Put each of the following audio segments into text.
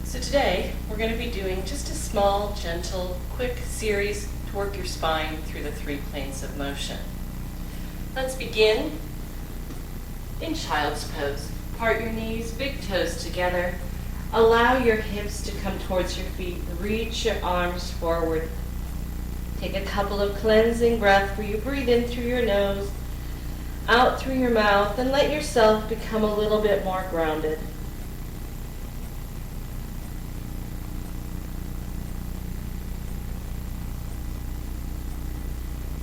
So today, we're going to be doing just a small, gentle, quick series to work your spine through the 3 planes of motion. Let's begin in child's pose. Part your knees, big toes together. Allow your hips to come towards your feet. Reach your arms forward. Take a couple of cleansing breaths where you breathe in through your nose, out through your mouth, and let yourself become a little bit more grounded.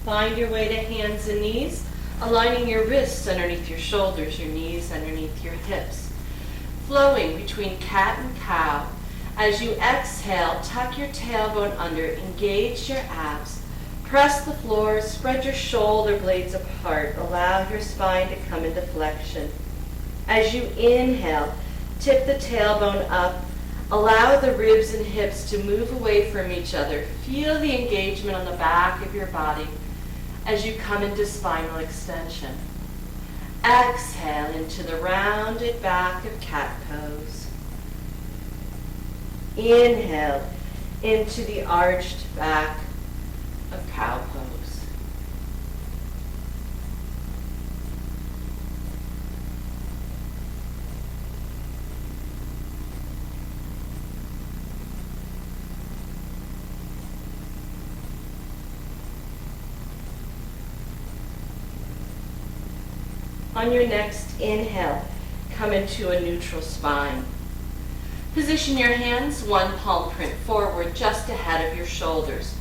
Find your way to hands and knees, aligning your wrists underneath your shoulders, your knees underneath your hips. Flowing between cat and cow. As you exhale, tuck your tailbone under, engage your abs. Press the floor, spread your shoulder blades apart. Allow your spine to come into flexion. As you inhale, tip the tailbone up. Allow the ribs and hips to move away from each other. Feel the engagement on the back of your body as you come into spinal extension. Exhale into the rounded back of cat pose. Inhale into the arched back of cow pose. On your next inhale, come into a neutral spine. Position your hands, one palm print forward, just ahead of your shoulders.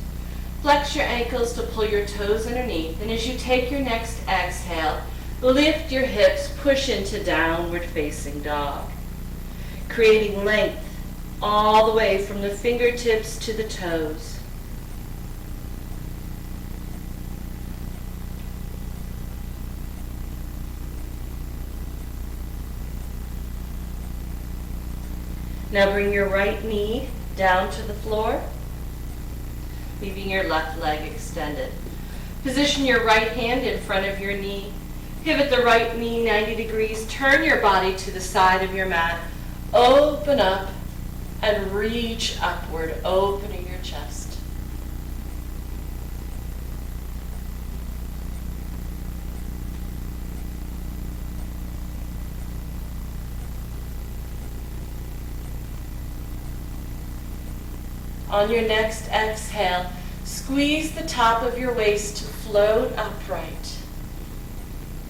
Flex your ankles to pull your toes underneath, and as you take your next exhale, lift your hips, push into downward facing dog, creating length all the way from the fingertips to the toes. Now bring your right knee down to the floor, leaving your left leg extended. Position your right hand in front of your knee. Pivot the right knee 90 degrees. Turn your body to the side of your mat. Open up and reach upward, opening your chest. On your next exhale, squeeze the top of your waist to float upright.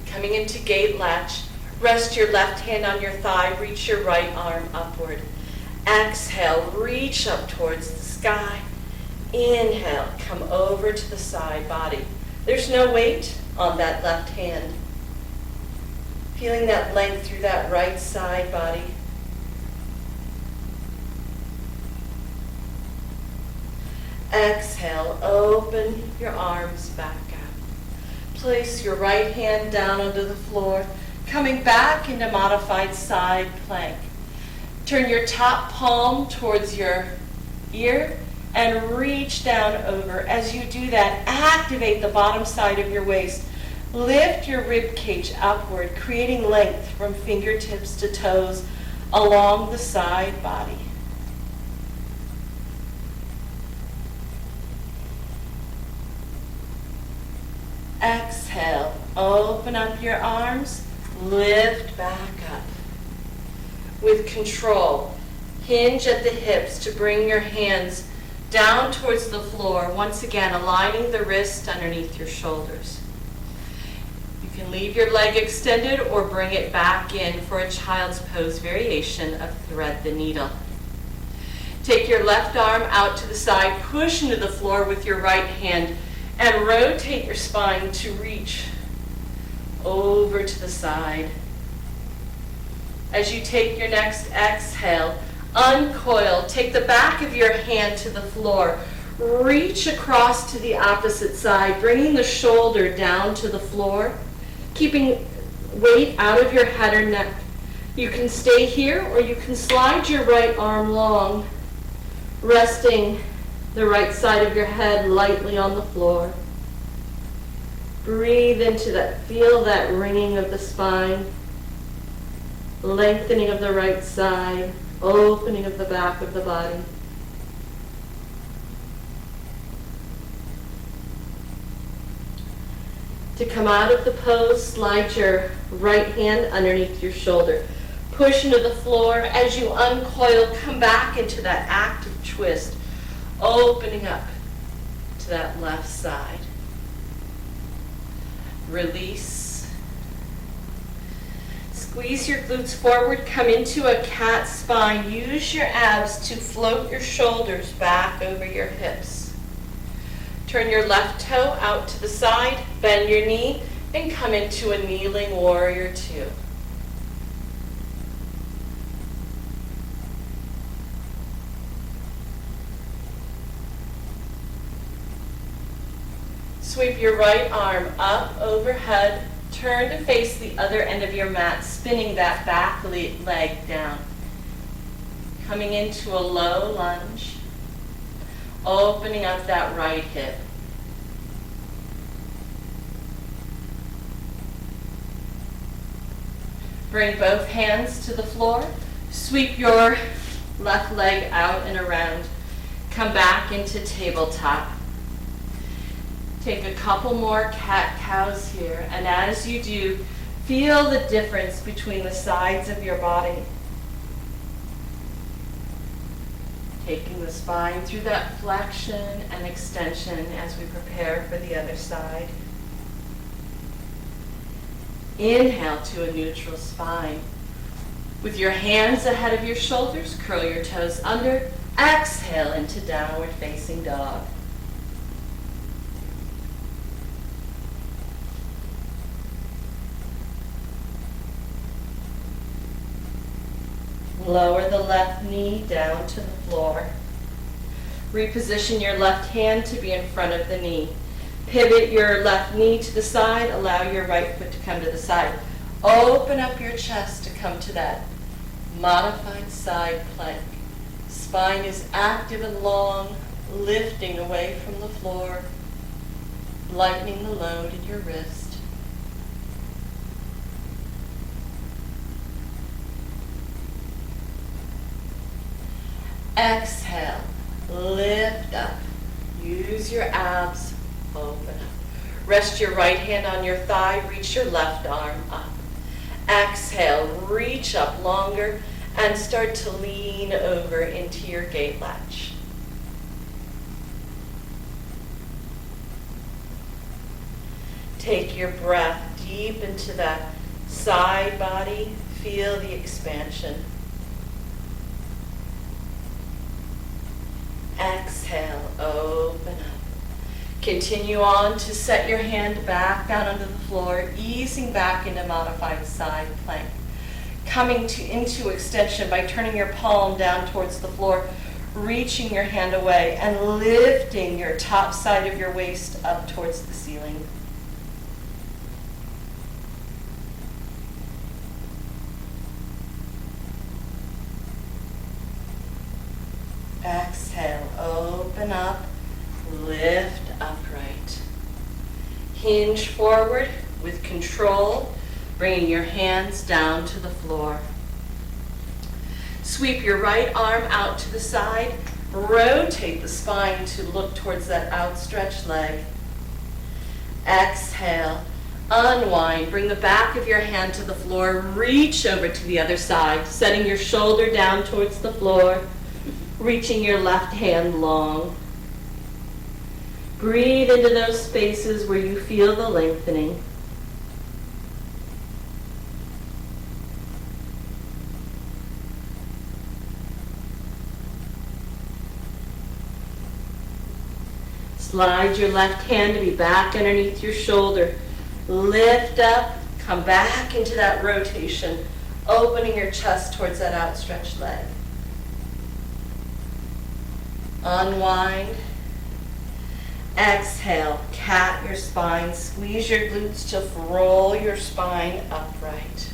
Coming into gate latch, rest your left hand on your thigh, reach your right arm upward. Exhale, reach up towards the sky. Inhale, come over to the side body. There's no weight on that left hand. Feeling that length through that right side body. Exhale, open your arms back up. Place your right hand down onto the floor, coming back into modified side plank. Turn your top palm towards your ear and reach down over. As you do that, activate the bottom side of your waist. Lift your rib cage upward, creating length from fingertips to toes along the side body. Exhale, open up your arms, lift back up. With control, hinge at the hips to bring your hands down towards the floor, once again aligning the wrist underneath your shoulders. You can leave your leg extended or bring it back in for a child's pose variation of thread the needle. Take your left arm out to the side, push into the floor with your right hand, and rotate your spine to reach over to the side. As you take your next exhale, uncoil, take the back of your hand to the floor, reach across to the opposite side, bringing the shoulder down to the floor, keeping weight out of your head or neck. You can stay here or you can slide your right arm long, resting the right side of your head lightly on the floor. Breathe into that, feel that ringing of the spine, lengthening of the right side, Opening of the back of the body. To come out of the pose, slide your right hand underneath your shoulder. Push into the floor. As you uncoil, come back into that active twist, opening up to that left side. Release. Squeeze your glutes forward, come into a cat spine. Use your abs to float your shoulders back over your hips. Turn your left toe out to the side, bend your knee, and come into a kneeling warrior two. Sweep your right arm up overhead, turn to face the other end of your mat, spinning that back leg down. Coming into a low lunge, opening up that right hip. Bring both hands to the floor. Sweep your left leg out and around. Come back into tabletop. Take a couple more cat-cows here, and as you do, feel the difference between the sides of your body. Taking the spine through that flexion and extension as we prepare for the other side. Inhale to a neutral spine. With your hands ahead of your shoulders, curl your toes under. Exhale into downward facing dog. Lower the left knee down to the floor. Reposition your left hand to be in front of the knee. Pivot your left knee to the side. Allow your right foot to come to the side. Open up your chest to come to that modified side plank. Spine is active and long, lifting away from the floor, lightening the load in your wrist. Exhale, lift up. Use your abs, open up. Rest your right hand on your thigh, reach your left arm up. Exhale, reach up longer and start to lean over into your gate latch. Take your breath deep into that side body, feel the expansion. Exhale, open up. Continue on to set your hand back down onto the floor, easing back into modified side plank. Coming into extension by turning your palm down towards the floor, reaching your hand away and lifting your top side of your waist up towards the ceiling. Exhale, open up, lift upright. Hinge forward with control, bringing your hands down to the floor. Sweep your right arm out to the side, rotate the spine to look towards that outstretched leg. Exhale, unwind, bring the back of your hand to the floor, reach over to the other side, setting your shoulder down towards the floor. Reaching your left hand long. Breathe into those spaces where you feel the lengthening. Slide your left hand to be back underneath your shoulder. Lift up, come back into that rotation, opening your chest towards that outstretched leg. Unwind. Exhale, cat your spine. Squeeze your glutes to roll your spine upright.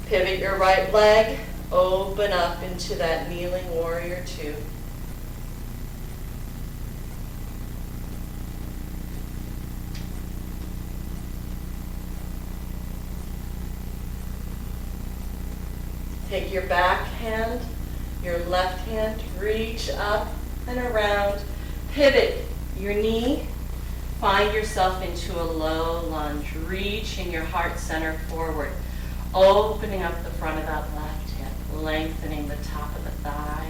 Pivot your right leg. Open up into that kneeling warrior two. Take your back hand, your left hand, reach up and around. Pivot your knee. Find yourself into a low lunge, reaching your heart center forward, opening up the front of that left hip, lengthening the top of the thigh.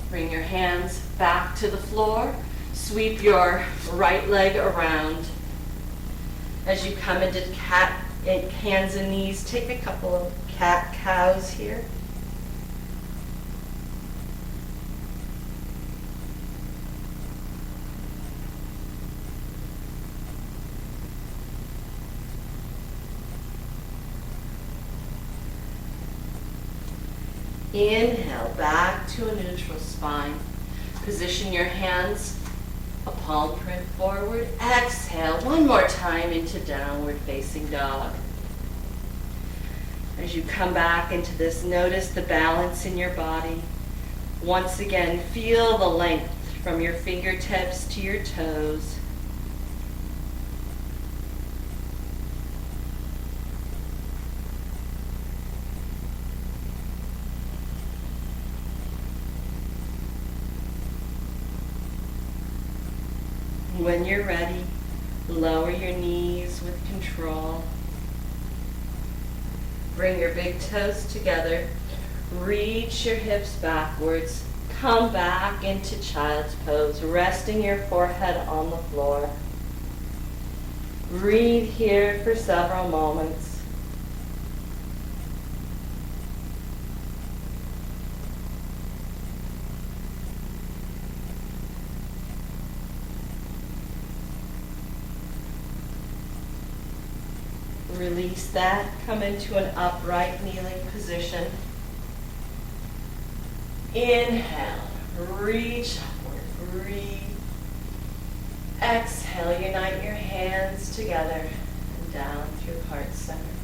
Bring your hands back to the floor. Sweep your right leg around. As you come into hands and knees, take a couple of cat-cows here. Inhale, back to a neutral spine. Position your hands, a palm print forward. Exhale, one more time into downward facing dog. As you come back into this, notice the balance in your body. Once again, feel the length from your fingertips to your toes. When you're ready, lower your knees with control. Bring your big toes together. Reach your hips backwards. Come back into child's pose, resting your forehead on the floor. Breathe here for several moments. Release that. Come into an upright kneeling position. Inhale. Reach upward. Breathe. Exhale. Unite your hands together and down through heart center.